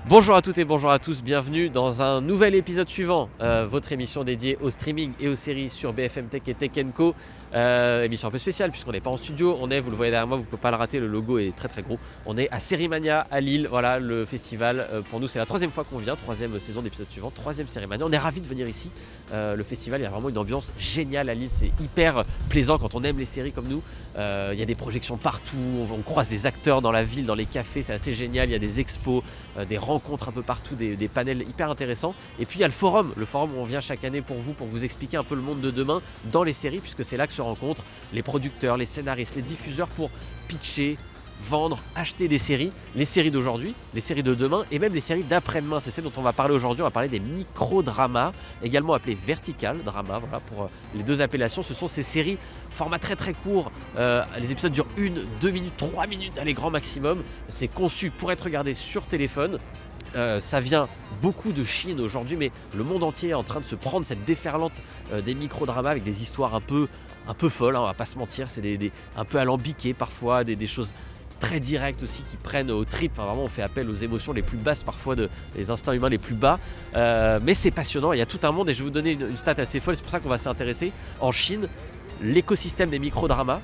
Bonjour à toutes et bonjour à tous, bienvenue dans un nouvel épisode suivant, votre émission dédiée au streaming et aux séries sur BFM Tech et Tech Co. Émission un peu spéciale puisqu'on n'est pas en studio, vous le voyez derrière moi, vous ne pouvez pas le rater, le logo est très très gros. On est à Sérimania à Lille, voilà le festival. Pour nous c'est la troisième fois qu'on vient, troisième saison d'épisode suivant, troisième Sérimania. On est ravis de venir ici, le festival, il y a vraiment une ambiance géniale à Lille, c'est hyper plaisant quand on aime les séries comme nous. Il y a des projections partout, on croise des acteurs dans la ville, dans les cafés, c'est assez génial, il y a des expos, des rencontres un peu partout, des panels hyper intéressants. Et puis il y a le forum où on vient chaque année pour vous expliquer un peu le monde de demain dans les séries, puisque c'est là que se rencontrent les producteurs, les scénaristes, les diffuseurs pour pitcher, vendre, acheter des séries, les séries d'aujourd'hui, les séries de demain et même les séries d'après-demain. C'est celles dont on va parler aujourd'hui. On va parler des micro-dramas, également appelés vertical drama, voilà pour les deux appellations. Ce sont ces séries format très très court, les épisodes durent 1, 2 minutes, 3 minutes, allez grand maximum. C'est conçu pour être regardé sur téléphone. Ça vient beaucoup de Chine aujourd'hui, mais le monde entier est en train de se prendre cette déferlante des micro-dramas avec des histoires un peu folles, on va pas se mentir, c'est un peu alambiquées parfois, des choses très directes aussi qui prennent aux tripes. Enfin, vraiment on fait appel aux émotions les plus basses parfois, des instincts humains les plus bas, mais c'est passionnant, il y a tout un monde et je vais vous donner une stat assez folle, c'est pour ça qu'on va s'y intéresser. En Chine, l'écosystème des micro-dramas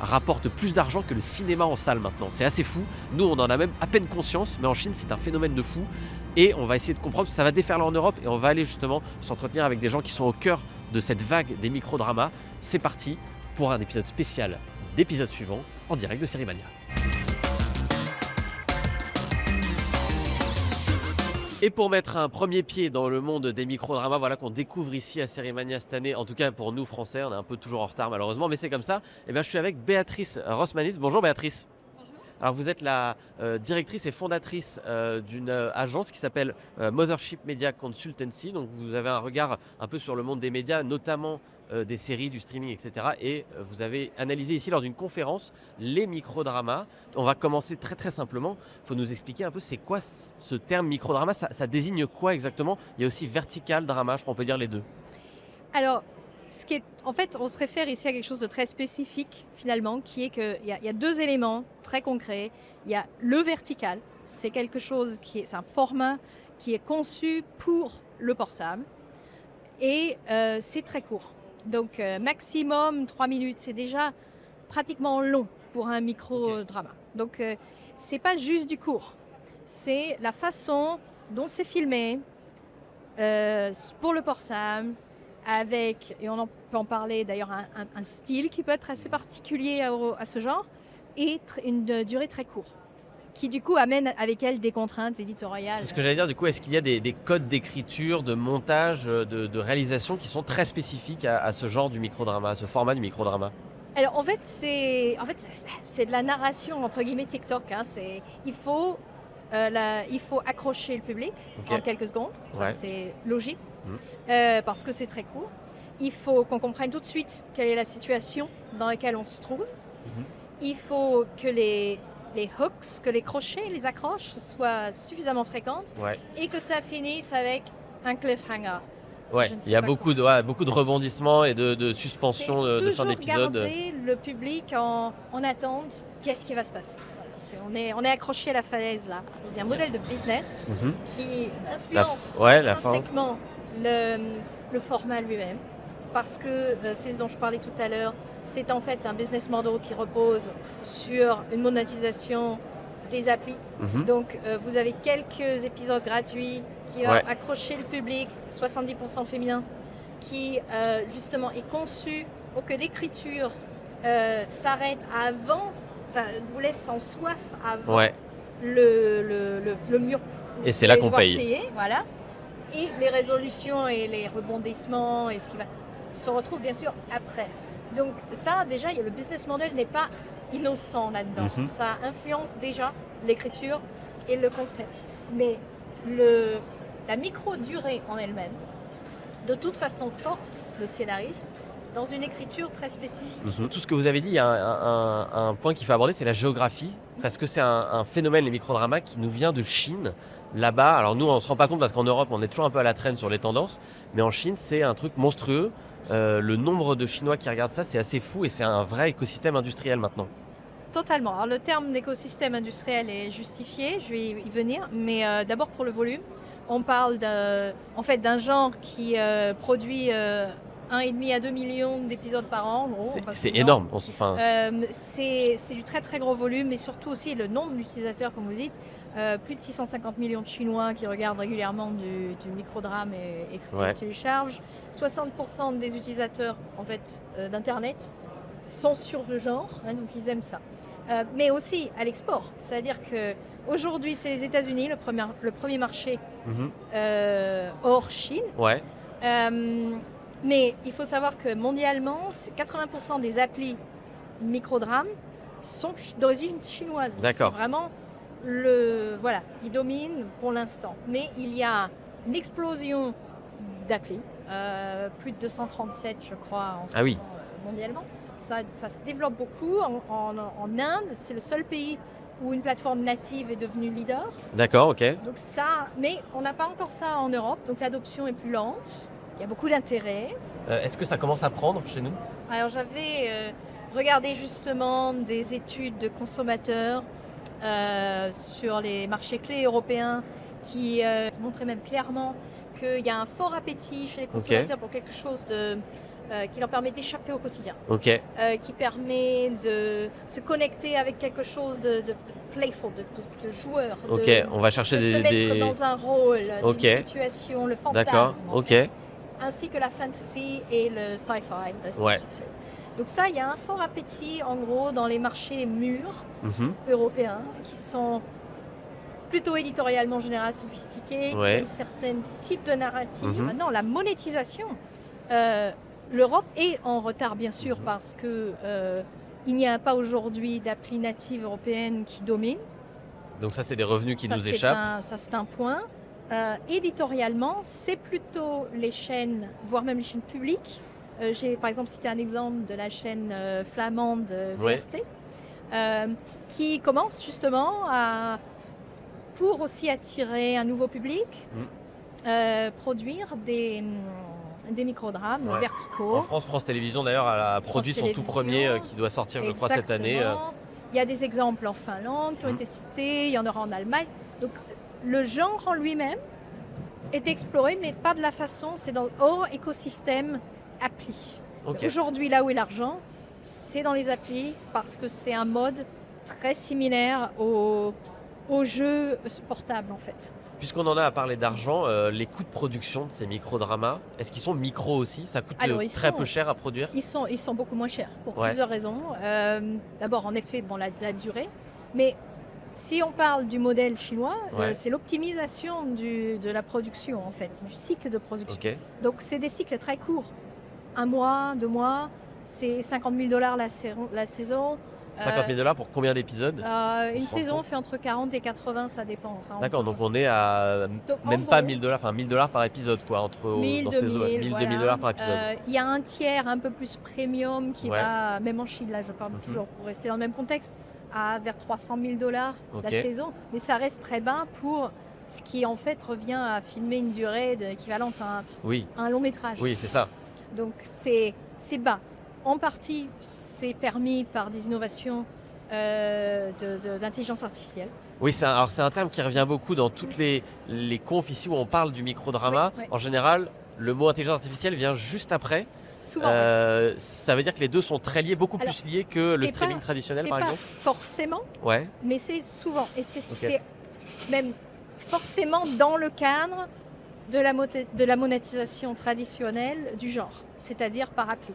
rapporte plus d'argent que le cinéma en salle maintenant. C'est assez fou. Nous, on en a même à peine conscience, mais en Chine, c'est un phénomène de fou. Et on va essayer de comprendre, ça va déferler en Europe et on va aller justement s'entretenir avec des gens qui sont au cœur de cette vague des micro-dramas. C'est parti pour un épisode spécial d'épisode suivant en direct de Sérimania. Et pour mettre un premier pied dans le monde des micro-dramas, voilà qu'on découvre ici à Sérimania cette année, en tout cas pour nous Français, on est un peu toujours en retard malheureusement, mais c'est comme ça. Et bien je suis avec Béatrice Rossmanis. Bonjour Béatrice. Alors vous êtes la directrice et fondatrice d'une agence qui s'appelle Mothership Media Consultancy. Donc vous avez un regard un peu sur le monde des médias, notamment des séries, du streaming, etc. Et vous avez analysé ici lors d'une conférence les microdramas. On va commencer très très simplement. Il faut nous expliquer un peu c'est quoi ce terme microdrama, ça désigne quoi exactement? Il y a aussi vertical drama, je crois qu'on peut dire les deux. Alors, en fait, on se réfère ici à quelque chose de très spécifique finalement, qui est qu'il y a deux éléments très concrets. Il y a le vertical, c'est quelque chose c'est un format qui est conçu pour le portable et c'est très court. Donc maximum 3 minutes, c'est déjà pratiquement long pour un micro-drama. Donc c'est pas juste du court, c'est la façon dont c'est filmé pour le portable, et on peut en parler d'ailleurs, un style qui peut être assez particulier à ce genre, et une durée très courte, qui du coup amène avec elle des contraintes éditoriales. C'est ce que j'allais dire, du coup, est-ce qu'il y a des codes d'écriture, de montage, de réalisation qui sont très spécifiques à ce genre du microdrama, à ce format du microdrama? Alors en fait, c'est de la narration entre guillemets TikTok, hein. Il faut accrocher le public en quelques secondes, ça c'est logique. Parce que c'est très court. Il faut qu'on comprenne tout de suite quelle est la situation dans laquelle on se trouve. Il faut que les hooks, que les crochets, les accroches soient suffisamment fréquentes et que ça finisse avec un cliffhanger. Ouais, il y a beaucoup de rebondissements et de suspensions de fin d'épisode. Garder le public en attente. Qu'est-ce qui va se passer? Voilà, on est accroché à la falaise là. C'est un modèle de business qui influence intrinsèquement le format lui-même, parce que c'est ce dont je parlais tout à l'heure, c'est en fait un business model qui repose sur une monétisation des applis. Donc vous avez quelques épisodes gratuits qui ont accroché le public, 70% féminin, qui justement est conçu pour que l'écriture s'arrête avant, vous laisse sans soif avant le mur. Et c'est là qu'on paye. Voilà. Et les résolutions et les rebondissements et ce qui va se retrouve bien sûr après. Donc ça déjà, le business model n'est pas innocent là-dedans. Ça influence déjà l'écriture et le concept. Mais la micro-durée en elle-même, de toute façon, force le scénariste dans une écriture très spécifique. Tout ce que vous avez dit, il y a un point qu'il faut aborder, c'est la géographie. Parce que c'est un phénomène, les microdramas, qui nous vient de Chine. Là-bas, alors nous on ne se rend pas compte parce qu'en Europe on est toujours un peu à la traîne sur les tendances, mais en Chine c'est un truc monstrueux. Le nombre de Chinois qui regardent ça, c'est assez fou et c'est un vrai écosystème industriel maintenant. Totalement. Alors, le terme d'écosystème industriel est justifié, je vais y venir, mais d'abord pour le volume. On parle d'un genre qui produit 1,5 à 2 millions d'épisodes par an. En gros. C'est énorme. C'est du très très gros volume, mais surtout aussi le nombre d'utilisateurs, comme vous dites. Plus de 650 millions de Chinois qui regardent régulièrement du microdrame et téléchargent. 60% des utilisateurs en fait, d'Internet sont sur le genre, donc ils aiment ça. Mais aussi à l'export, c'est-à-dire qu'aujourd'hui c'est les États-Unis, le premier marché hors Chine. Ouais. Mais il faut savoir que mondialement, 80% des applis microdrames sont d'origine chinoise. Donc D'accord. c'est vraiment ils dominent pour l'instant. Mais il y a une explosion d'applis, plus de 237 je crois en ce moment, mondialement. Ça se développe beaucoup. En Inde, c'est le seul pays où une plateforme native est devenue leader. D'accord, ok. Donc mais on n'a pas encore ça en Europe, donc l'adoption est plus lente. Il y a beaucoup d'intérêt. Est-ce que ça commence à prendre chez nous? Alors j'avais regardé justement des études de consommateurs sur les marchés clés européens qui montraient même clairement qu'il y a un fort appétit chez les consommateurs pour quelque chose qui leur permet d'échapper au quotidien, qui permet de se connecter avec quelque chose de playful, de joueur, on va chercher de se mettre dans un rôle, d'une situation, le fantasme, en fait, ainsi que la fantasy et le sci-fi, la science-fiction. Donc ça, il y a un fort appétit en gros dans les marchés mûrs européens qui sont plutôt éditorialement en général sophistiqués, qui ont certains types de narratifs. Maintenant, la monétisation, l'Europe est en retard bien sûr parce que il n'y a pas aujourd'hui d'appli native européenne qui domine. Donc ça, c'est des revenus qui nous échappent. Ça, c'est un point. Éditorialement, c'est plutôt les chaînes, voire même les chaînes publiques. J'ai par exemple cité un exemple de la chaîne flamande VRT, qui commence justement pour aussi attirer un nouveau public, produire des microdrames verticaux. En France, France Télévisions d'ailleurs a produit son tout premier qui doit sortir, je crois, cette année. Il y a des exemples en Finlande qui ont été cités, il y en aura en Allemagne. Donc le genre en lui-même est exploré, mais pas de la façon, c'est hors écosystème appli. Aujourd'hui, là où est l'argent, c'est dans les applis parce que c'est un mode très similaire aux jeux portables en fait. Puisqu'on en a à parler d'argent, les coûts de production de ces microdramas, est-ce qu'ils sont micro aussi? Ça coûte très peu cher à produire? Ils sont beaucoup moins chers pour plusieurs raisons. D'abord, en effet, la durée. Mais si on parle du modèle chinois, c'est l'optimisation de la production, en fait, du cycle de production. Donc, c'est des cycles très courts. 1 mois, 2 mois, c'est $50 000 la saison. 50 000 pour combien d'épisodes? Une saison fait entre 40 et 80, ça dépend. D'accord, donc on est à même pas $1000, enfin $1000 par épisode, quoi, entre 1000, 2000 $2000 par épisode. Il y a un tiers un peu plus premium qui va, même en Chine, là je parle toujours pour rester dans le même contexte, à vers $300 000 la saison. Mais ça reste très bas pour ce qui en fait revient à filmer une durée équivalente à un long métrage. Oui, c'est ça. Donc c'est bas. En partie, c'est permis par des innovations d'intelligence artificielle. Oui, c'est un terme qui revient beaucoup dans toutes les confs ici où on parle du microdrama. En général, le mot intelligence artificielle vient juste après. Souvent, ça veut dire que les deux sont très liés, beaucoup plus liés que le streaming traditionnel, par exemple? C'est pas forcément, mais c'est souvent. Et c'est même forcément dans le cadre de la monétisation traditionnelle du genre, c'est-à-dire par appli.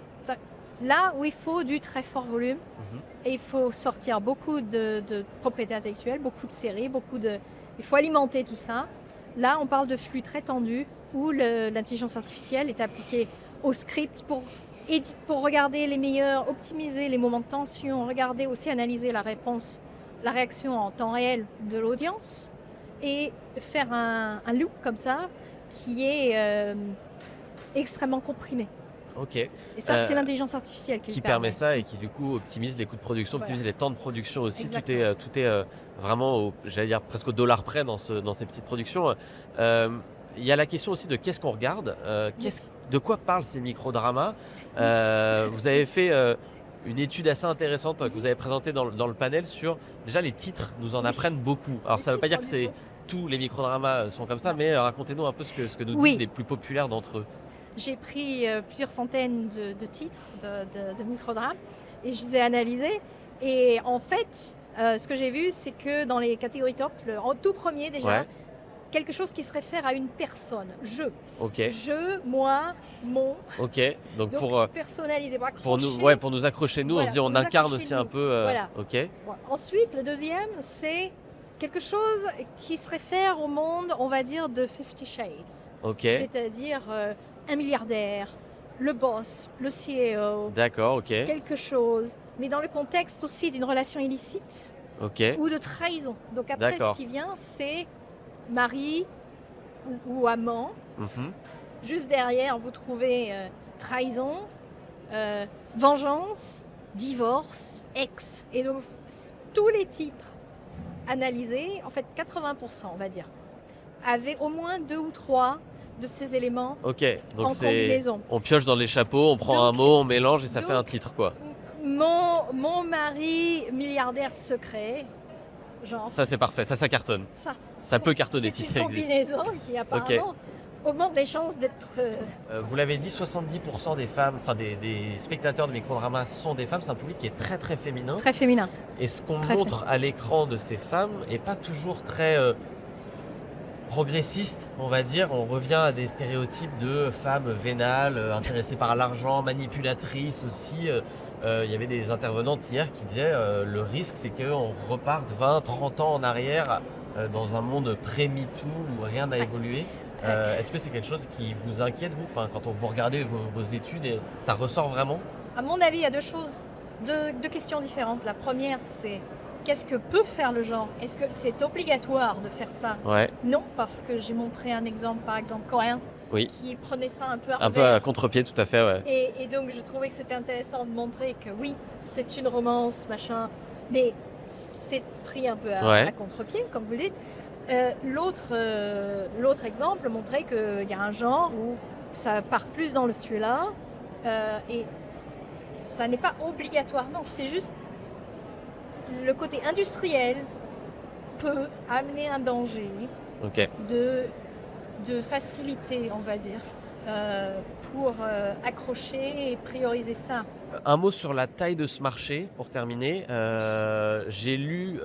Là où il faut du très fort volume, et il faut sortir beaucoup de propriété intellectuelle, beaucoup de séries, il faut alimenter tout ça. Là, on parle de flux très tendus où l'intelligence artificielle est appliquée au script pour regarder les meilleurs, optimiser les moments de tension, regarder aussi, analyser la réaction en temps réel de l'audience et faire un loop comme ça qui est extrêmement comprimé. Et ça, c'est l'intelligence artificielle qui permet ça et qui du coup optimise les coûts de production, optimise les temps de production aussi. Tout est vraiment, j'allais dire presque au dollar près dans ces petites productions. Il y a la question aussi de qu'est-ce qu'on regarde, de quoi parlent ces microdramas. Vous avez fait une étude assez intéressante que vous avez présentée dans le panel sur déjà les titres nous en Oui. apprennent beaucoup. Alors Les ça ne veut pas dire titres que c'est tous les microdramas sont comme ça, Non. mais racontez-nous un peu ce que nous Oui. disent les plus populaires d'entre eux. J'ai pris plusieurs centaines de titres de microdrames et je les ai analysés. Et en fait, ce que j'ai vu, c'est que dans les catégories top, en tout premier déjà, Ouais. quelque chose qui se réfère à une personne. Je. Ok, Je, moi, mon. ok. Donc Donc personnalisé, pour nous, accrocher. ouais, pour nous accrocher nous, on Voilà, se dit pour on nous incarne accrocher aussi nous. un peu. Voilà. Ok, Bon, ensuite, le deuxième, c'est quelque chose qui se réfère au monde, on va dire, de 50 Shades. ok. C'est-à-dire un milliardaire, le boss, le CEO, D'accord, ok, quelque chose, mais dans le contexte aussi d'une relation illicite ok. ou de trahison. Donc après, D'accord. ce qui vient, c'est mari ou amant. Mhm. Juste derrière, vous trouvez trahison, vengeance, divorce, ex. Et donc, tous les titres analysés, en fait 80%, on va dire, avaient au moins 2 ou 3 de ces éléments Ok, donc en combinaison. on pioche dans les chapeaux, on prend un Donc- mot, on mélange et ça donc- fait un titre quoi. Mon mari milliardaire secret, genre Ça c'est parfait, ça cartonne. ça. Ça peut cartonner c'est si une ça existe. combinaison qui apparemment augmente les chances d'être... Vous l'avez dit, 70% des femmes, enfin des spectateurs de microdramas sont des femmes. C'est un public qui est très très féminin. très féminin. Et ce qu'on Très montre à l'écran de ces femmes est pas toujours très progressiste, on va dire. On revient à des stéréotypes de femmes vénales, intéressées par l'argent, manipulatrices aussi. Il y avait des intervenantes hier qui disaient le risque c'est qu'on reparte 20, 30 ans en arrière dans un monde pré-MeToo où rien n'a Ouais. évolué. Est-ce que c'est quelque chose qui vous inquiète, vous, enfin, quand vous regardez vos études, et ça ressort vraiment? À mon avis, il y a deux questions différentes. La première, c'est qu'est-ce que peut faire le genre? Est-ce que c'est obligatoire de faire ça? Ouais, Non, parce que j'ai montré un exemple, par exemple coréen, oui. qui prenait ça un peu à Un peu revers. à contre-pied, tout à fait, ouais. Et donc, je trouvais que c'était intéressant de montrer que oui, c'est une romance, mais c'est pris un peu Ouais. à contre-pied, comme vous le dites. L'autre exemple montrait qu'il y a un genre où ça part plus dans le thriller et ça n'est pas obligatoirement, c'est juste le côté industriel peut amener un danger Ok. de facilité, on va dire, pour accrocher et prioriser ça. Un mot sur la taille de ce marché, pour terminer. J'ai lu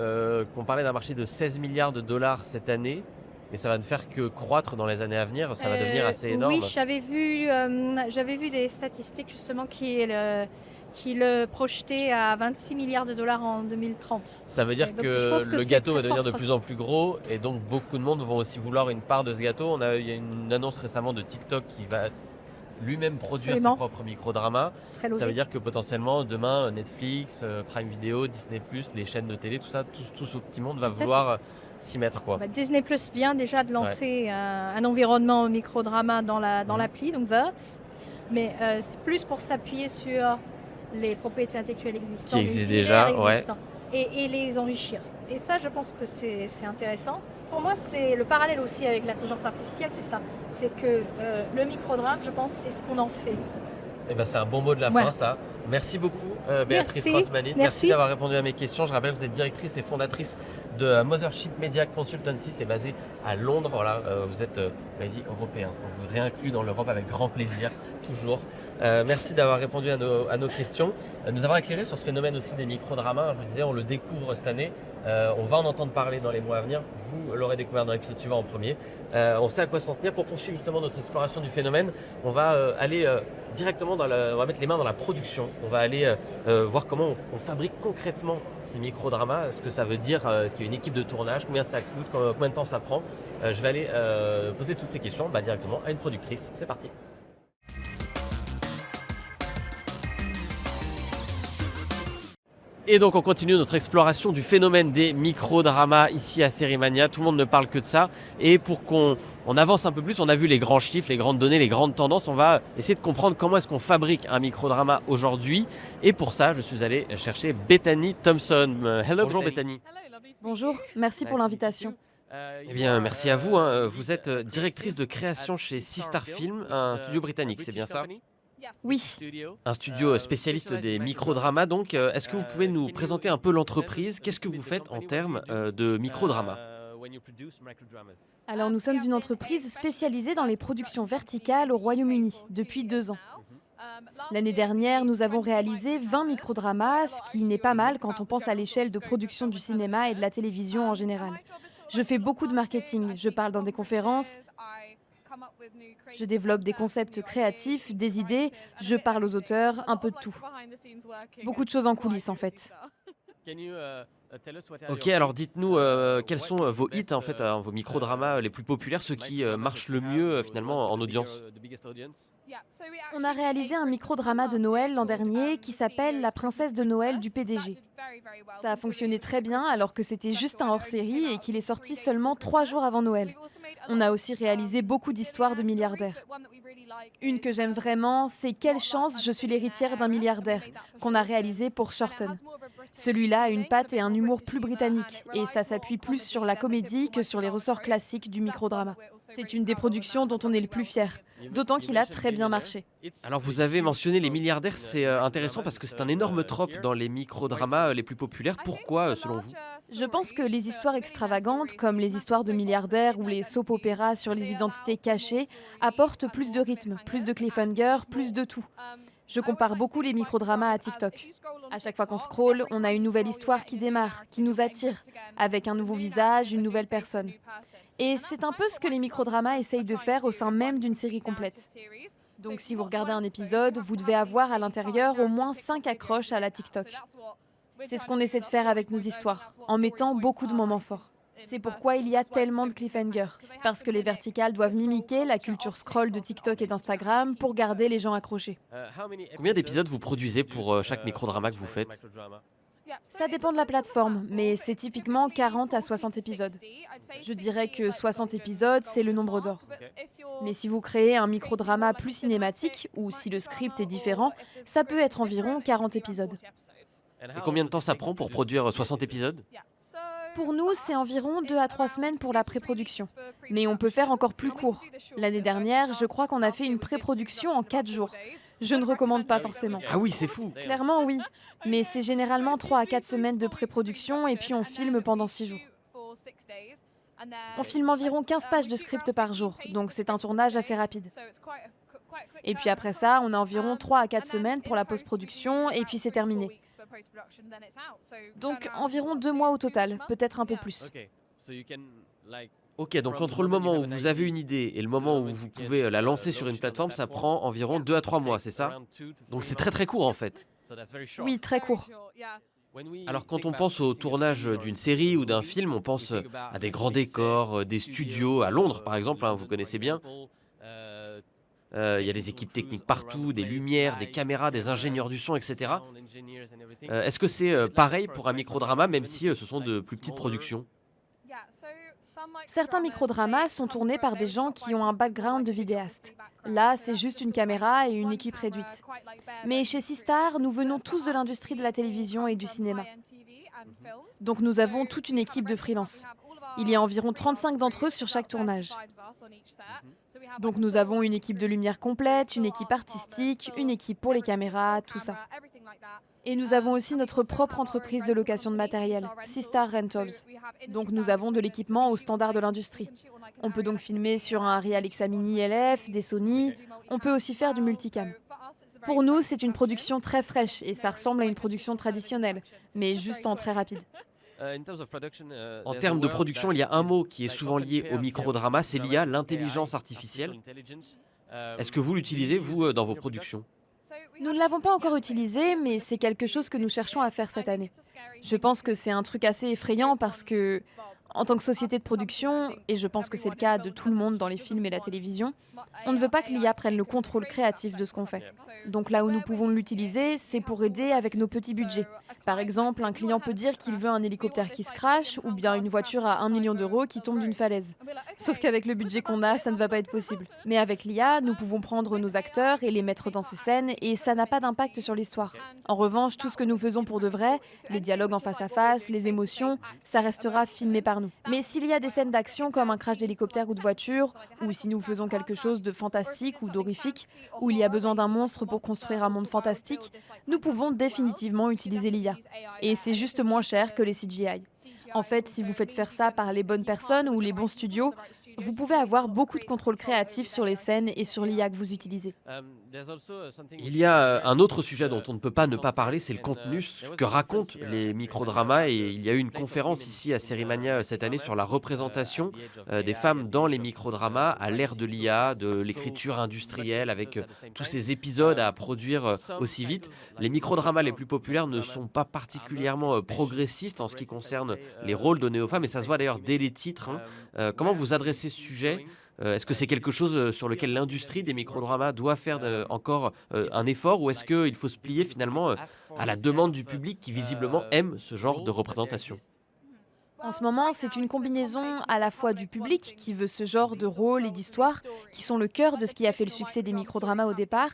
qu'on parlait d'un marché de 16 milliards de dollars cette année, mais ça va ne faire que croître dans les années à venir. Ça va devenir assez énorme. Oui, j'avais vu des statistiques justement qui le projetaient à 26 milliards de dollars en 2030. Ça veut dire Donc, je pense que que le c'est gâteau très va devenir de fort plus en plus gros et donc beaucoup de monde vont aussi vouloir une part de ce gâteau. Il y a une annonce récemment de TikTok qui va lui-même produire Absolument. ses propres microdramas. Très Ça veut logique. dire que potentiellement demain Netflix, Prime Video, Disney+, les chaînes de télé, tout ça, tout ce petit monde va Tout à fait. vouloir s'y mettre quoi. Bah, Disney Plus vient déjà de lancer un environnement microdrama dans l'appli, donc Verts. Mais c'est plus pour s'appuyer sur les propriétés intellectuelles existantes, Qui les existent univers déjà, ouais. existants, et les enrichir. Et ça, je pense que c'est intéressant. Pour moi, c'est le parallèle aussi avec l'intelligence artificielle, c'est ça. C'est que le microdrame, je pense, c'est ce qu'on en fait. Eh ben, c'est un bon mot de la Voilà. fin, ça. Merci beaucoup, Béatrice Merci. Rosmanin. Merci. D'avoir répondu à mes questions. Je rappelle que vous êtes directrice et fondatrice de Mothership Media Consultancy. C'est basé à Londres. Voilà, vous êtes, vous l'avez dit, européen. On vous réinclut dans l'Europe avec grand plaisir, toujours. Merci d'avoir répondu à nos questions, nous avoir éclairé sur ce phénomène aussi des microdramas. Je vous disais, on le découvre cette année. On va en entendre parler dans les mois à venir. Vous l'aurez découvert dans l'épisode suivant en premier. On sait à quoi s'en tenir. Pour poursuivre justement notre exploration du phénomène, on va aller directement on va mettre les mains dans la production. On va aller voir comment on fabrique concrètement ces microdramas, ce que ça veut dire, est-ce qu'il y a une équipe de tournage, combien ça coûte, combien de temps ça prend. Je vais aller poser toutes ces questions directement à une productrice. C'est parti. Et donc on continue notre exploration du phénomène des microdramas ici à Sérimania. Tout le monde ne parle que de ça. Et pour qu'on avance un peu plus, on a vu les grands chiffres, les grandes données, les grandes tendances. On va essayer de comprendre comment est-ce qu'on fabrique un microdrama aujourd'hui. Et pour ça, je suis allé chercher Bethany Thompson. Hello, bonjour Bethany. Bonjour, merci pour l'invitation. Eh bien, merci à vous. Vous êtes directrice de création chez Sea Star Film, un studio britannique, c'est bien ça? Oui, Un studio spécialiste des microdramas, donc. Est-ce que vous pouvez nous présenter un peu l'entreprise? Qu'est-ce que vous faites en termes de microdramas? alors nous sommes une entreprise spécialisée dans les productions verticales au Royaume-Uni depuis 2 ans. L'année dernière, nous avons réalisé 20 microdramas, ce qui n'est pas mal quand on pense à l'échelle de production du cinéma et de la télévision en général. Je fais beaucoup de marketing, je parle dans des conférences, je développe des concepts créatifs, des idées, je parle aux auteurs, un peu de tout. Beaucoup de choses en coulisses en fait. Ok, alors dites-nous quels sont vos hits, en fait, vos microdramas les plus populaires, ceux qui marchent le mieux finalement en audience. On a réalisé un microdrama de Noël l'an dernier qui s'appelle La princesse de Noël du PDG. Ça a fonctionné très bien alors que c'était juste un hors-série et qu'il est sorti seulement 3 jours avant Noël. On a aussi réalisé beaucoup d'histoires de milliardaires. Une que j'aime vraiment, c'est Quelle chance, je suis l'héritière d'un milliardaire, qu'on a réalisé pour Shorten. Celui-là a une patte et un humour plus britannique, et ça s'appuie plus sur la comédie que sur les ressorts classiques du microdrama. C'est une des productions dont on est le plus fier, d'autant qu'il a très bien marché. Alors vous avez mentionné les milliardaires, c'est intéressant parce que c'est un énorme trope dans les microdramas les plus populaires. Pourquoi, selon vous? Je pense que les histoires extravagantes, comme les histoires de milliardaires ou les soap-opéras sur les identités cachées, apportent plus de rythme, plus de cliffhanger, plus de tout. Je compare beaucoup les microdramas à TikTok. À chaque fois qu'on scrolle, on a une nouvelle histoire qui démarre, qui nous attire, avec un nouveau visage, une nouvelle personne. Et c'est un peu ce que les microdramas essayent de faire au sein même d'une série complète. Donc si vous regardez un épisode, vous devez avoir à l'intérieur au moins 5 accroches à la TikTok. C'est ce qu'on essaie de faire avec nos histoires, en mettant beaucoup de moments forts. C'est pourquoi il y a tellement de cliffhangers, parce que les verticales doivent mimiquer la culture scroll de TikTok et d'Instagram pour garder les gens accrochés. Combien d'épisodes vous produisez pour chaque microdrama que vous faites? Ça dépend de la plateforme, mais c'est typiquement 40 à 60 épisodes. Je dirais que 60 épisodes, c'est le nombre d'or. Mais si vous créez un microdrama plus cinématique, ou si le script est différent, ça peut être environ 40 épisodes. Et combien de temps ça prend pour produire 60 épisodes? Pour nous, c'est environ 2 à 3 semaines pour la pré-production. Mais on peut faire encore plus court. L'année dernière, je crois qu'on a fait une pré-production en 4 jours. Je ne recommande pas forcément. Ah oui, c'est fou. Clairement, oui. Mais c'est généralement 3 à 4 semaines de pré-production et puis on filme pendant 6 jours. On filme environ 15 pages de script par jour, donc c'est un tournage assez rapide. Et puis après ça, on a environ 3 à 4 semaines pour la post-production et puis c'est terminé. Donc environ 2 mois au total, peut-être un peu plus. Ok, donc entre le moment où vous avez une idée et le moment où vous pouvez la lancer sur une plateforme, ça prend environ 2 à 3 mois, c'est ça? Donc c'est très très court en fait. Oui, très court. Alors quand on pense au tournage d'une série ou d'un film, on pense à des grands décors, des studios, à Londres par exemple, hein, vous connaissez bien. Il y a des équipes techniques partout, des lumières, des caméras, des ingénieurs du son, etc. Est-ce que c'est pareil pour un microdrama, même si ce sont de plus petites productions? Certains microdramas sont tournés par des gens qui ont un background de vidéaste. Là, c'est juste une caméra et une équipe réduite. Mais chez Sistar, nous venons tous de l'industrie de la télévision et du cinéma. Donc nous avons toute une équipe de freelance. Il y a environ 35 d'entre eux sur chaque tournage. Donc nous avons une équipe de lumière complète, une équipe artistique, une équipe pour les caméras, tout ça. Et nous avons aussi notre propre entreprise de location de matériel, Sistar Rentals. Donc nous avons de l'équipement au standard de l'industrie. On peut donc filmer sur un Arri Alexa Mini LF, des Sony. On peut aussi faire du multicam. Pour nous, c'est une production très fraîche et ça ressemble à une production traditionnelle, mais juste en très rapide. En termes de production, il y a un mot qui est souvent lié au microdrama, c'est l'IA, l'intelligence artificielle. Est-ce que vous l'utilisez, vous, dans vos productions? Nous ne l'avons pas encore utilisé, mais c'est quelque chose que nous cherchons à faire cette année. Je pense que c'est un truc assez effrayant parce que, en tant que société de production, et je pense que c'est le cas de tout le monde dans les films et la télévision, on ne veut pas que l'IA prenne le contrôle créatif de ce qu'on fait. Donc là où nous pouvons l'utiliser, c'est pour aider avec nos petits budgets. Par exemple, un client peut dire qu'il veut un hélicoptère qui se crache ou bien une voiture à 1 million d'euros qui tombe d'une falaise. Sauf qu'avec le budget qu'on a, ça ne va pas être possible. Mais avec l'IA, nous pouvons prendre nos acteurs et les mettre dans ces scènes et ça n'a pas d'impact sur l'histoire. En revanche, tout ce que nous faisons pour de vrai, les dialogues en face à face, les émotions, ça restera filmé par par nous. Mais s'il y a des scènes d'action comme un crash d'hélicoptère ou de voiture, ou si nous faisons quelque chose de fantastique ou d'horrifique, où il y a besoin d'un monstre pour construire un monde fantastique, nous pouvons définitivement utiliser l'IA. Et c'est juste moins cher que les CGI. En fait, si vous faites faire ça par les bonnes personnes ou les bons studios, vous pouvez avoir beaucoup de contrôle créatif sur les scènes et sur l'IA que vous utilisez. Il y a un autre sujet dont on ne peut pas ne pas parler, c'est le contenu, ce que racontent les microdramas. Et il y a eu une conférence ici à Sérimania cette année sur la représentation des femmes dans les microdramas à l'ère de l'IA, de l'écriture industrielle, avec tous ces épisodes à produire aussi vite. Les microdramas les plus populaires ne sont pas particulièrement progressistes en ce qui concerne les rôles donnés aux femmes, et ça se voit d'ailleurs dès les titres. Comment vous adressez ce sujet? Est-ce que c'est quelque chose sur lequel l'industrie des microdramas doit faire encore un effort, ou est-ce qu'il faut se plier finalement à la demande du public qui visiblement aime ce genre de représentation? En ce moment, c'est une combinaison à la fois du public qui veut ce genre de rôle et d'histoire, qui sont le cœur de ce qui a fait le succès des microdramas au départ,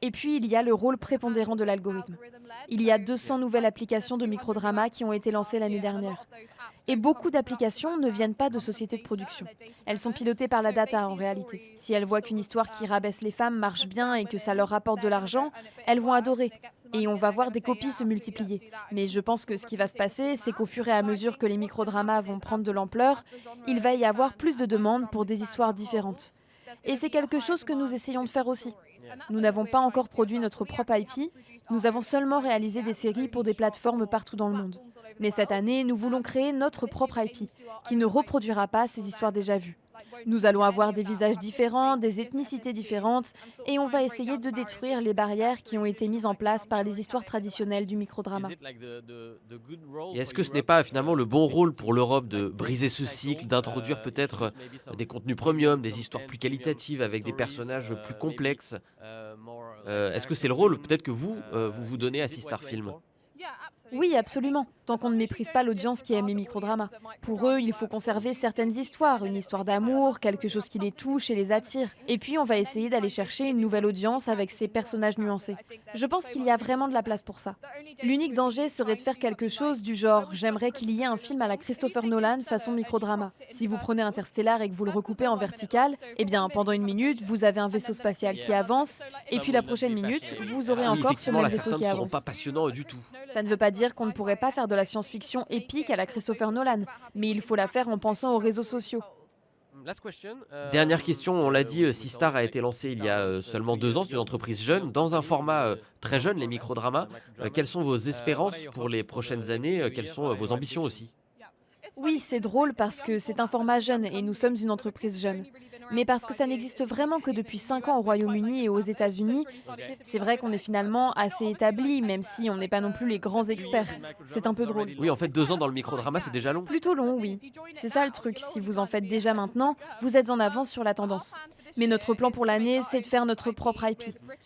et puis il y a le rôle prépondérant de l'algorithme. Il y a 200 nouvelles applications de microdramas qui ont été lancées l'année dernière. Et beaucoup d'applications ne viennent pas de sociétés de production. Elles sont pilotées par la data en réalité. Si elles voient qu'une histoire qui rabaisse les femmes marche bien et que ça leur rapporte de l'argent, elles vont adorer. Et on va voir des copies se multiplier. Mais je pense que ce qui va se passer, c'est qu'au fur et à mesure que les microdramas vont prendre de l'ampleur, il va y avoir plus de demandes pour des histoires différentes. Et c'est quelque chose que nous essayons de faire aussi. Nous n'avons pas encore produit notre propre IP, nous avons seulement réalisé des séries pour des plateformes partout dans le monde. Mais cette année, nous voulons créer notre propre IP, qui ne reproduira pas ces histoires déjà vues. Nous allons avoir des visages différents, des ethnicités différentes, et on va essayer de détruire les barrières qui ont été mises en place par les histoires traditionnelles du microdrama. Et est-ce que ce n'est pas finalement le bon rôle pour l'Europe de briser ce cycle, d'introduire peut-être des contenus premium, des histoires plus qualitatives avec des personnages plus complexes? Est-ce que c'est le rôle peut-être que vous donnez à Sistar Film? Oui, absolument, tant qu'on ne méprise pas l'audience qui aime les microdramas. Pour eux, il faut conserver certaines histoires, une histoire d'amour, quelque chose qui les touche et les attire. Et puis, on va essayer d'aller chercher une nouvelle audience avec ces personnages nuancés. Je pense qu'il y a vraiment de la place pour ça. L'unique danger serait de faire quelque chose du genre « j'aimerais qu'il y ait un film à la Christopher Nolan façon microdrama ». Si vous prenez Interstellar et que vous le recoupez en vertical, eh bien, pendant une minute, vous avez un vaisseau spatial qui avance, et puis la prochaine minute, vous aurez Ah oui, encore ce effectivement, même là, vaisseau certains qui ne seront avance. pas passionnants du tout. Ça ne veut pas dire qu'on ne pourrait pas faire de la science-fiction épique à la Christopher Nolan, mais il faut la faire en pensant aux réseaux sociaux. Dernière question, on l'a dit, Sistar a été lancé il y a seulement 2 ans, c'est une entreprise jeune, dans un format très jeune, les microdramas. Quelles sont vos espérances pour les prochaines années? Quelles sont vos ambitions aussi? Oui, c'est drôle parce que c'est un format jeune et nous sommes une entreprise jeune. Mais parce que ça n'existe vraiment que depuis 5 ans au Royaume-Uni et aux États-Unis, c'est vrai qu'on est finalement assez établi, même si on n'est pas non plus les grands experts. C'est un peu drôle. Oui, en fait, 2 ans dans le microdrama, c'est déjà long. Plutôt long, oui. C'est ça le truc, si vous en faites déjà maintenant, vous êtes en avance sur la tendance. Mais notre plan pour l'année, c'est de faire notre propre IP,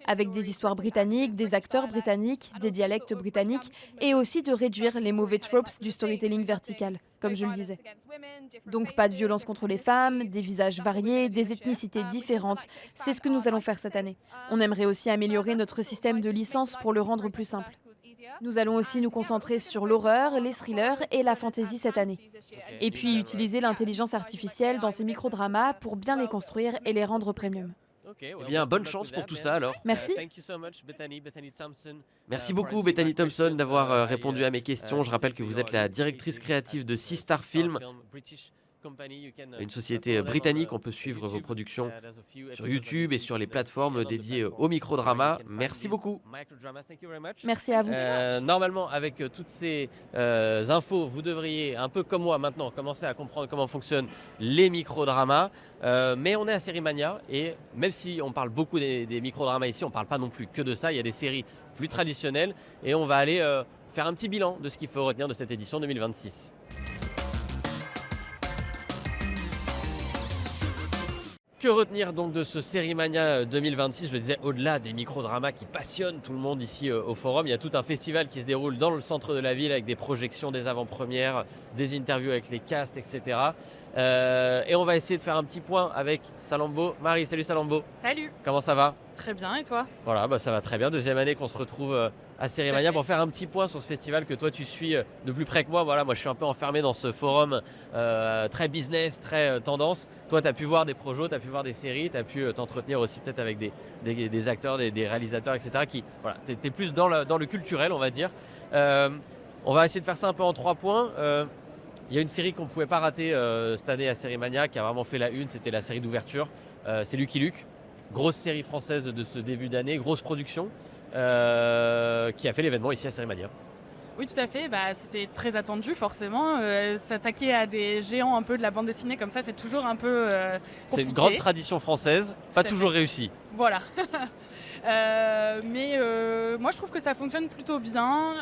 avec des histoires britanniques, des acteurs britanniques, des dialectes britanniques, et aussi de réduire les mauvais tropes du storytelling vertical, comme je le disais. Donc pas de violence contre les femmes, des visages variés, des ethnicités différentes, c'est ce que nous allons faire cette année. On aimerait aussi améliorer notre système de licence pour le rendre plus simple. Nous allons aussi nous concentrer sur l'horreur, les thrillers et la fantasy cette année. Et puis utiliser l'intelligence artificielle dans ces microdramas pour bien les construire et les rendre premium. Eh bien, bonne chance pour tout ça alors. Merci. Merci beaucoup Bethany Thompson d'avoir répondu à mes questions. Je rappelle que vous êtes la directrice créative de Sistar Film, une société britannique. On peut suivre vos productions sur YouTube et sur les plateformes dédiées au microdrama. Merci beaucoup. Merci à vous. Normalement, avec toutes ces infos, vous devriez, un peu comme moi maintenant, commencer à comprendre comment fonctionnent les microdramas. Mais on est à Sérimania et même si on parle beaucoup des microdramas ici, on ne parle pas non plus que de ça. Il y a des séries plus traditionnelles et on va aller faire un petit bilan de ce qu'il faut retenir de cette édition 2026. Que retenir donc de ce Sérimania 2026? Je le disais, au-delà des microdramas qui passionnent tout le monde ici au Forum, il y a tout un festival qui se déroule dans le centre de la ville avec des projections, des avant-premières, des interviews avec les casts, etc. Et on va essayer de faire un petit point avec Salambo. Marie, salut Salambo. Salut. Comment ça va? Très bien, et toi? Voilà, ça va très bien. Deuxième année qu'on se retrouve à Série Mania pour faire un petit point sur ce festival que toi tu suis de plus près que moi. Voilà, moi je suis un peu enfermé dans ce forum très business, très tendance. Toi tu as pu voir des projets, tu as pu voir des séries, tu as pu t'entretenir aussi peut-être avec des acteurs, des réalisateurs, etc. Qui, voilà, tu es plus dans le culturel, on va dire. On va essayer de faire ça un peu en 3 points. Il y a une série qu'on ne pouvait pas rater cette année à Série Mania qui a vraiment fait la une, c'était la série d'ouverture. C'est Lucky Luke, grosse série française de ce début d'année, grosse production. Qui a fait l'événement ici à Série Mania. Oui, tout à fait. C'était très attendu, forcément. S'attaquer à des géants un peu de la bande dessinée comme ça, c'est toujours un peu compliqué. C'est une grande tradition française, pas toujours réussie. Voilà. Mais moi, je trouve que ça fonctionne plutôt bien.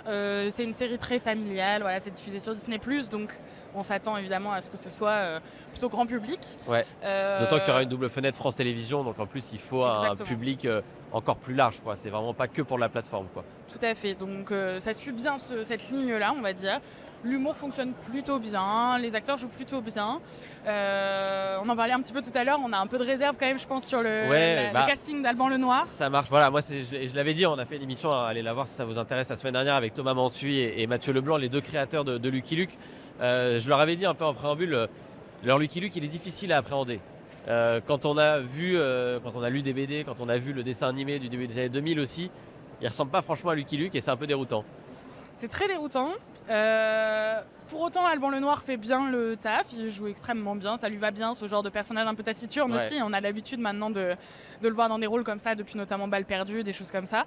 C'est une série très familiale. Voilà, c'est diffusé sur Disney+, donc on s'attend évidemment à ce que ce soit plutôt grand public. Ouais. D'autant qu'il y aura une double fenêtre France Télévisions, donc en plus il faut un public encore plus large, quoi. C'est vraiment pas que pour la plateforme, quoi. Tout à fait. Donc ça suit bien cette ligne-là, on va dire. L'humour fonctionne plutôt bien, les acteurs jouent plutôt bien. On en parlait un petit peu tout à l'heure, on a un peu de réserve quand même, je pense, sur le casting d'Alban Lenoir. Ça marche, voilà, moi je l'avais dit, on a fait une émission, allez la voir si ça vous intéresse, la semaine dernière avec Thomas Mansuy et Mathieu Leblanc, les deux créateurs de Lucky Luke. Je leur avais dit un peu en préambule, leur Lucky Luke il est difficile à appréhender. Quand on a lu des BD, quand on a vu le dessin animé du début des années 2000 aussi, il ressemble pas franchement à Lucky Luke et c'est un peu déroutant. C'est très déroutant. Pour autant, Alban Lenoir fait bien le taf, il joue extrêmement bien, ça lui va bien, ce genre de personnage un peu taciturne aussi. On a l'habitude maintenant de le voir dans des rôles comme ça, depuis notamment Balles perdues, des choses comme ça.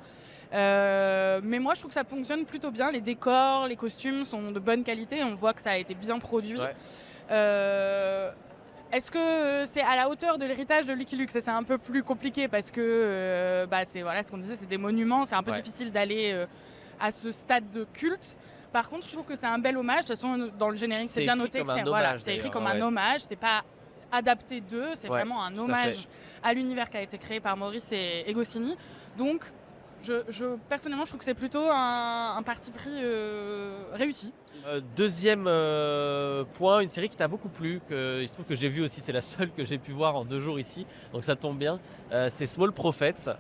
Mais moi, je trouve que ça fonctionne plutôt bien. Les décors, les costumes sont de bonne qualité, on voit que ça a été bien produit. Est-ce que c'est à la hauteur de l'héritage de Lucky Luke ? Ça, c'est un peu plus compliqué parce que c'est ce qu'on disait, c'est des monuments, c'est un peu difficile d'aller à ce stade de culte. Par contre, je trouve que c'est un bel hommage. De toute façon, dans le générique, c'est bien noté que c'est écrit comme un hommage. C'est pas adapté d'eux, c'est vraiment un hommage à l'univers qui a été créé par Maurice et Goscinny. Donc, personnellement, je trouve que c'est plutôt un parti pris réussi. Deuxième point, une série qui t'a beaucoup plu, il se trouve que j'ai vu aussi, c'est la seule que j'ai pu voir en 2 jours ici, donc ça tombe bien. C'est Small Prophets.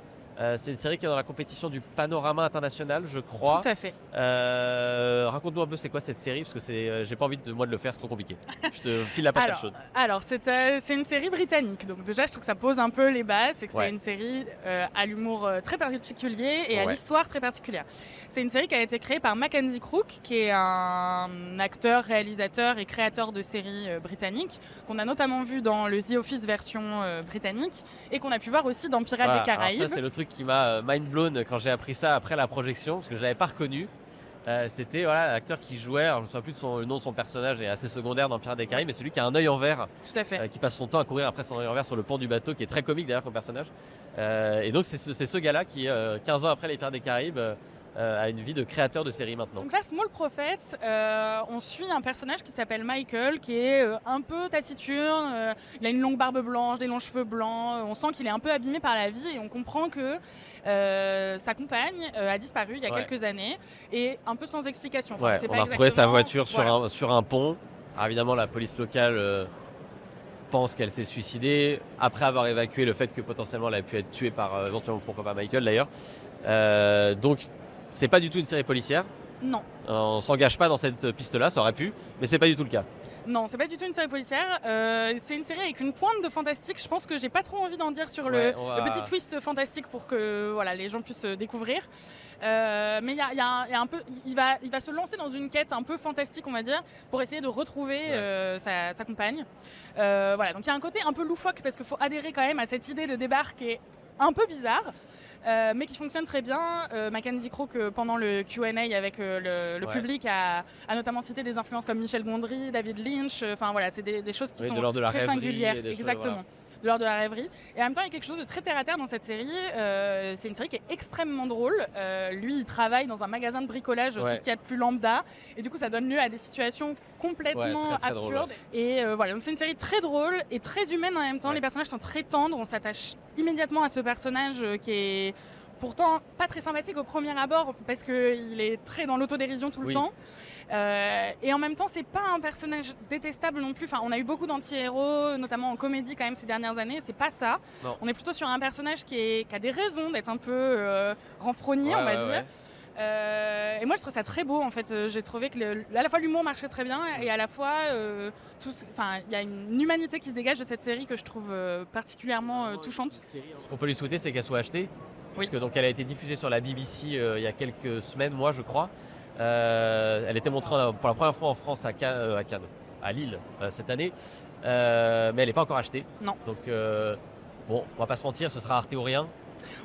C'est une série qui est dans la compétition du Panorama International, je crois. Tout à fait. Raconte-nous un peu c'est quoi cette série, parce que j'ai pas envie de le faire, c'est trop compliqué. Je te file la patate chaude. Alors c'est une série britannique, donc déjà je trouve que ça pose un peu les bases, c'est que c'est une série à l'humour très particulier et à l'histoire très particulière. C'est une série qui a été créée par Mackenzie Crook, qui est un acteur, réalisateur et créateur de séries britanniques, qu'on a notamment vu dans le The Office version britannique et qu'on a pu voir aussi dans Pirates des Caraïbes. Alors ça, c'est le truc qui m'a mind blown quand j'ai appris ça après la projection, parce que je l'avais pas reconnu. C'était l'acteur qui jouait, alors je ne me souviens plus le nom de son personnage, est assez secondaire dans Pirates des Caraïbes, mais celui qui a un œil en verre. Tout à fait. Qui passe son temps à courir après son œil en verre sur le pont du bateau, qui est très comique d'ailleurs comme personnage. Et donc c'est ce gars-là qui, 15 ans après les Pirates des Caraïbes, a une vie de créateur de série maintenant. Donc là, Small Prophets, on suit un personnage qui s'appelle Michael, qui est un peu taciturne, il a une longue barbe blanche, des longs cheveux blancs, on sent qu'il est un peu abîmé par la vie et on comprend que sa compagne a disparu il y a quelques années et un peu sans explication. On a retrouvé sa voiture sur un pont. Alors évidemment, la police locale pense qu'elle s'est suicidée après avoir évacué le fait que potentiellement elle a pu être tuée par éventuellement pourquoi pas Michael d'ailleurs. Donc c'est pas du tout une série policière. Non. On s'engage pas dans cette piste-là, ça aurait pu, mais c'est pas du tout le cas. Non, c'est pas du tout une série policière. C'est une série avec une pointe de fantastique. Je pense que j'ai pas trop envie d'en dire sur le petit twist fantastique pour que les gens puissent découvrir. Mais il y a un peu, il va se lancer dans une quête un peu fantastique, on va dire, pour essayer de retrouver sa compagne. Donc il y a un côté un peu loufoque parce qu'il faut adhérer quand même à cette idée de débarque qui est un peu bizarre. Mais qui fonctionne très bien. Mackenzie Crook, pendant le Q&A avec le public, a notamment cité des influences comme Michel Gondry, David Lynch. c'est des choses qui sont très singulières. Exactement. De l'ordre de la rêverie. Et en même temps, il y a quelque chose de très terre-à-terre dans cette série. C'est une série qui est extrêmement drôle. Lui, il travaille dans un magasin de bricolage, tout ce qu'il y a de plus lambda. Et du coup, ça donne lieu à des situations complètement très absurdes. Drôle, Et donc c'est une série très drôle et très humaine en même temps. Les personnages sont très tendres. On s'attache immédiatement à ce personnage qui est pourtant pas très sympathique au premier abord parce qu'il est très dans l'autodérision tout le temps. Et en même temps, c'est pas un personnage détestable non plus. Enfin, on a eu beaucoup d'anti-héros, notamment en comédie quand même ces dernières années. C'est pas ça. Non. On est plutôt sur un personnage qui a des raisons d'être un peu renfrogné, on va dire. Et moi je trouve ça très beau en fait. J'ai trouvé que à la fois l'humour marchait très bien et à la fois il y a une humanité qui se dégage de cette série que je trouve particulièrement touchante. Ce qu'on peut lui souhaiter, c'est qu'elle soit achetée. Parce que donc elle a été diffusée sur la BBC il y a quelques semaines, je crois. Elle était montrée pour la première fois en France à Lille cette année, mais elle n'est pas encore achetée. Non. Donc on va pas se mentir, ce sera Arte ou rien.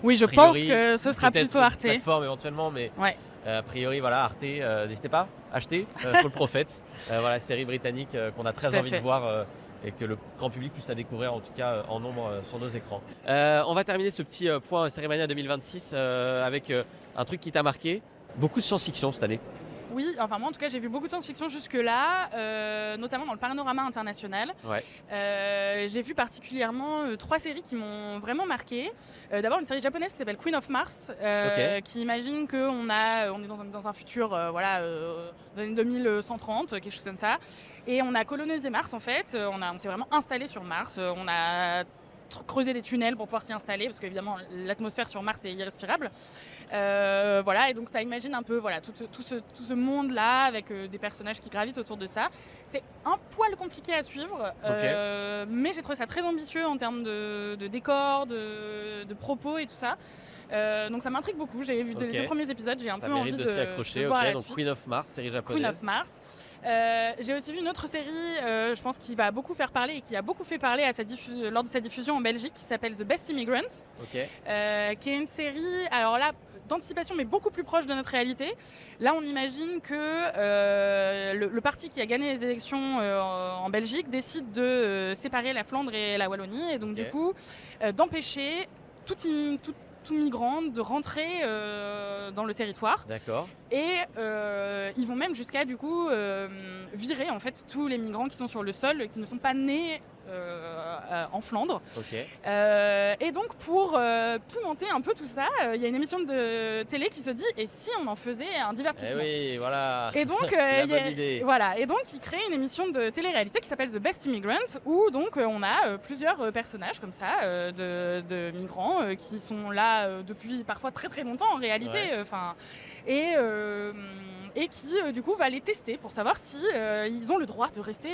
Oui, je pense que ce sera plutôt Arte. Plateforme éventuellement, mais a priori voilà, Arte, n'hésitez pas, achetez Full Prophets, série britannique qu'on a très envie de voir. Et que le grand public puisse la découvrir en tout cas en nombre sur nos écrans. On va terminer ce petit point Série Mania 2026 avec un truc qui t'a marqué, beaucoup de science-fiction cette année. Oui, enfin moi en tout cas j'ai vu beaucoup de science-fiction jusque-là, notamment dans le panorama international. J'ai vu particulièrement 3 séries qui m'ont vraiment marqué. D'abord une série japonaise qui s'appelle Queen of Mars, qui imagine qu'on est dans un futur, dans les années 2130, quelque chose comme ça. Et on a colonisé Mars en fait, on s'est vraiment installé sur Mars, on a creuser des tunnels pour pouvoir s'y installer parce qu'évidemment l'atmosphère sur Mars est irrespirable. Et donc ça imagine un peu tout ce monde là avec des personnages qui gravitent autour de ça. C'est un poil compliqué à suivre, mais j'ai trouvé ça très ambitieux en termes de décor, de propos et tout ça. Donc ça m'intrigue beaucoup. J'ai vu les 2 premiers épisodes, j'ai un peu envie de s'y accrocher. Voir la donc suite. Queen of Mars, série japonaise. Queen of Mars. J'ai aussi vu une autre série, je pense qui va beaucoup faire parler et qui a beaucoup fait parler lors de sa diffusion en Belgique, qui s'appelle The Best Immigrant, qui est une série, alors là, d'anticipation mais beaucoup plus proche de notre réalité. Là, on imagine que le parti qui a gagné les élections en Belgique décide de séparer la Flandre et la Wallonie, et donc du coup, d'empêcher tout migrant de rentrer dans le territoire. D'accord. Et ils vont même jusqu'à du coup virer en fait tous les migrants qui sont sur le sol, qui ne sont pas nés en Flandre. Et donc pour pimenter un peu tout ça, il y a une émission de télé qui se dit et si on en faisait un divertissement. Oui, voilà. Et donc bonne idée. Et donc ils créent une émission de télé-réalité qui s'appelle The Best Immigrant, où donc on a plusieurs personnages comme ça de migrants qui sont là depuis parfois très très longtemps en réalité. Et qui du coup va les tester pour savoir si ils ont le droit de rester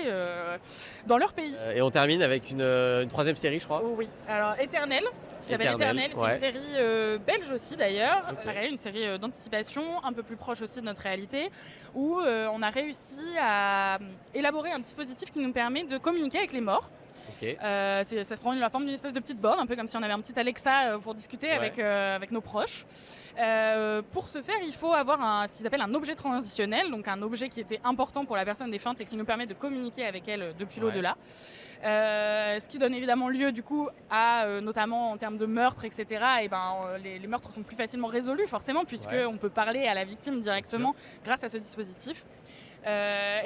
dans leur pays. Et on termine avec une 3e série, je crois. Oui, alors Éternel, qui s'appelle Éternel, c'est une série belge aussi d'ailleurs, pareil, une série d'anticipation, un peu plus proche aussi de notre réalité, où on a réussi à élaborer un dispositif qui nous permet de communiquer avec les morts. Ça prend la forme d'une espèce de petite borne, un peu comme si on avait un petit Alexa pour discuter avec nos proches. Pour ce faire, il faut avoir ce qu'ils appellent un objet transitionnel, donc un objet qui était important pour la personne défunte et qui nous permet de communiquer avec elle depuis l'au-delà. Ce qui donne évidemment lieu du coup à, notamment en termes de meurtres, etc. Les meurtres sont plus facilement résolus forcément puisqu'on peut parler à la victime directement grâce à ce dispositif.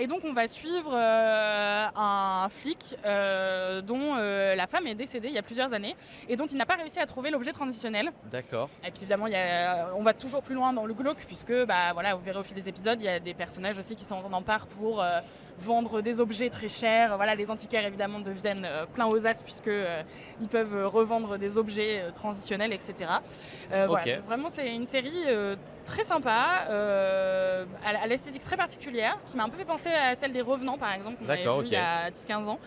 Et donc on va suivre un flic dont la femme est décédée il y a plusieurs années et dont il n'a pas réussi à trouver l'objet transitionnel. D'accord. Et puis évidemment on va toujours plus loin dans le glauque puisque vous verrez au fil des épisodes, il y a des personnages aussi qui s'en emparent pour vendre des objets très chers. Les antiquaires évidemment deviennent plein aux as puisque ils peuvent revendre des objets transitionnels, etc. Donc vraiment c'est une série très sympa, à l'esthétique très particulière, qui m'a un peu fait penser à celle des Revenants par exemple, qu'on avait vu il y a 10-15 ans.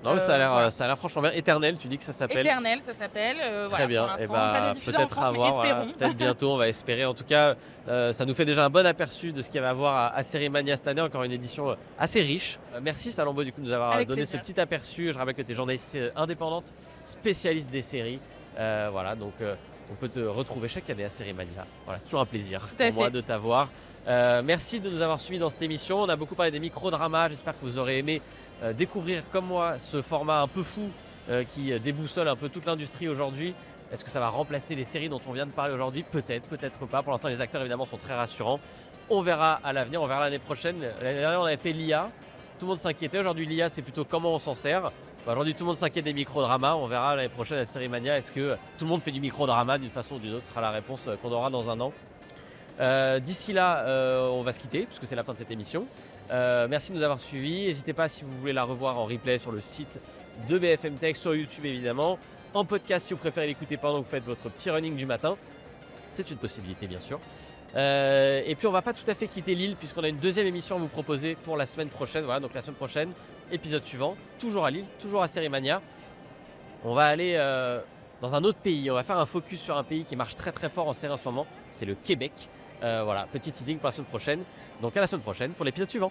Non, mais ça a l'air franchement bien. Éternel, tu dis que ça s'appelle. Éternel, ça s'appelle. Très bien. Pour l'instant, pas de diffusion en France, mais espérons. Peut-être bientôt, on va espérer. En tout cas, ça nous fait déjà un bon aperçu de ce qu'il y avait à voir à Série Mania cette année. Encore une édition assez riche. Merci Salambo du coup de nous avoir donné ce petit aperçu. Je rappelle que tu es journaliste indépendante, spécialiste des séries. Donc on peut te retrouver chaque année à Série Mania. C'est toujours un plaisir pour moi de t'avoir. Merci de nous avoir suivis dans cette émission. On a beaucoup parlé des micro-dramas. J'espère que vous aurez aimé découvrir comme moi ce format un peu fou qui déboussole un peu toute l'industrie aujourd'hui. Est-ce que ça va remplacer les séries dont on vient de parler aujourd'hui ? Peut-être, peut-être pas. Pour l'instant, les acteurs évidemment sont très rassurants. On verra à l'avenir, on verra l'année prochaine. L'année dernière, on avait fait l'IA. Tout le monde s'inquiétait. Aujourd'hui, l'IA, c'est plutôt comment on s'en sert. Aujourd'hui, tout le monde s'inquiète des micro-dramas. On verra l'année prochaine à Série Mania. Est-ce que tout le monde fait du micro-drama d'une façon ou d'une autre ? Ce sera la réponse qu'on aura dans un an. D'ici là, on va se quitter puisque c'est la fin de cette émission. Merci de nous avoir suivis. N'hésitez pas si vous voulez la revoir en replay sur le site de BFM Tech, sur YouTube évidemment, en podcast si vous préférez l'écouter pendant que vous faites votre petit running du matin. C'est une possibilité bien sûr. Et puis on va pas tout à fait quitter Lille puisqu'on a une deuxième émission à vous proposer pour la semaine prochaine. Voilà, donc la semaine prochaine, épisode suivant, toujours à Lille, toujours à Sérimania. On va aller dans un autre pays, on va faire un focus sur un pays qui marche très très fort en série en ce moment, c'est le Québec. Voilà, petit teasing pour la semaine prochaine. Donc à la semaine prochaine pour l'épisode suivant.